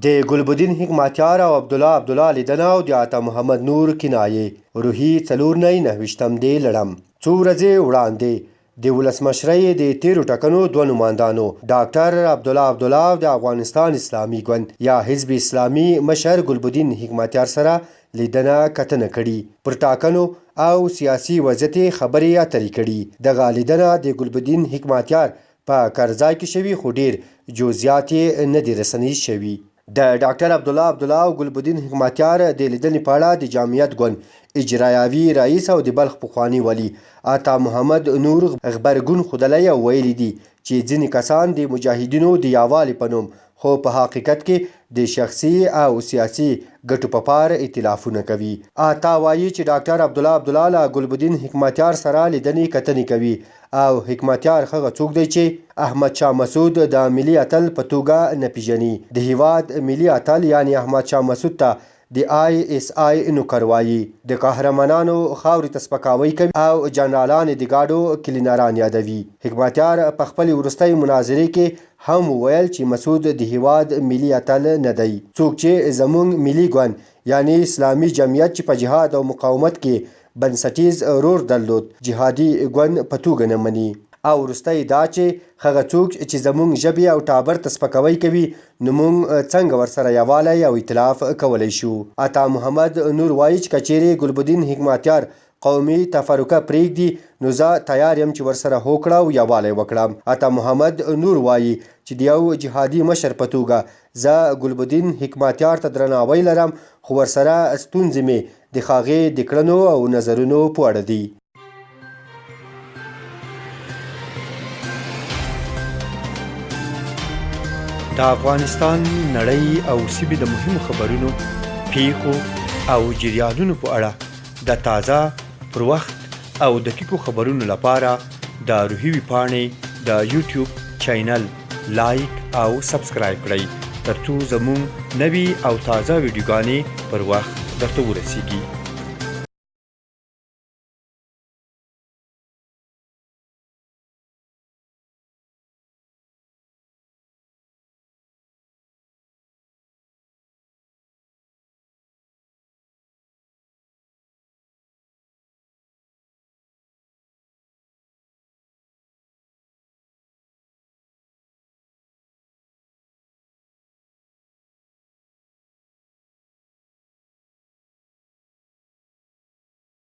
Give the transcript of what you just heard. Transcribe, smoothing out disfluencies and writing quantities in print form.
د ګلبدین حکمتيار او عبدالله لېدنه او د عطا محمد نور کنايې روحي 499 دی لړم. څو ورځې وړاندې د ولسمشرۍ د تیرو ټاکنو دوه نمایندانو ډاکټر عبدالله او د افغانستان اسلامي ګوند یا حزب اسلامي مشر ګلبدین حکمتيار سره لیدنه کتنه کړي. پر ټاکنو او سیاسي وضعیت خبرې اترې کړي. دغه لیدنه د ګلبدین حکمتيار په کرزای کې شوي خو ډیر جزئیات یې نه دي رسنیز شوي. د ډاکټر عبدالله او ګلبدین حکمتيار د لیدنې په اړه د جامعیت ګوند اجرایوي رئیس او د بلخ پخواني والي عطا محمد نور غبرګون ښودلی او ویلي دي چې ځینې کسان د مجاهدینو د یووالي په نوم خو په حقیقت کې د شخصي او سیاسي ګټو په پار ائتلافونه کوي. عطا وایي چې ډاکټر عبدالله له ګلبدین حکمتيار سره لیدنې کتنې کوي او حکمتيار هغه څوک دی چې احمد شاه مسعود د ملي اتل په توګه نه پیژني. د هیواد ملي اتل یعنی احمد شاه مسعود ته د ISI نوکر وایي. د قهرمانانو خاورې ته سپکاوی کوي او جنرالان د ګاډو کلینران یادوي. حکمتيار په خپلې وروستۍ مناظرې کې هم وویل چې مسعود د هیواد ملي اتل نه دی. څوک چې زموږ ملي ګوند یعنی اسلامي جمعیت چې په جهاد او مقاومت کې بنسټیز رول درلود جهادي ګوند په توګه نه مني. او وروستی دا چې هغه څوک چې زموږ ژبې او ټابر ته سپکاوی کوي نو موږ څنګه ورسره یووالی او ائتلاف کولی شو. عطا محمد نور وایي چې که چیرې ګلبدین حکمتيار قومي تفرقه پرېږدي نو زه تیار یم چې ورسره هوکړه او یووالی وکړم. عطا محمد نور وایي چې د یو جهادي مشر په توګه زه ګلبدین حکمتيار ته درناوی لرم خو ورسره ستونزې مې د هغې د کړنو او نظرونو په اړه دي. د افغانستان نړۍ او سیمې د مهمو خبرونو پیښو او جریانونو په اړه د تازه پر وخت او دقیقو خبرونو لپاره د روحي ویبپاڼې د یوټیوب چینل لایک او سبسکرایب کړئ ترڅو زموږ نوي او تازه ویډیوګانې پر وخت درته ورسیږي.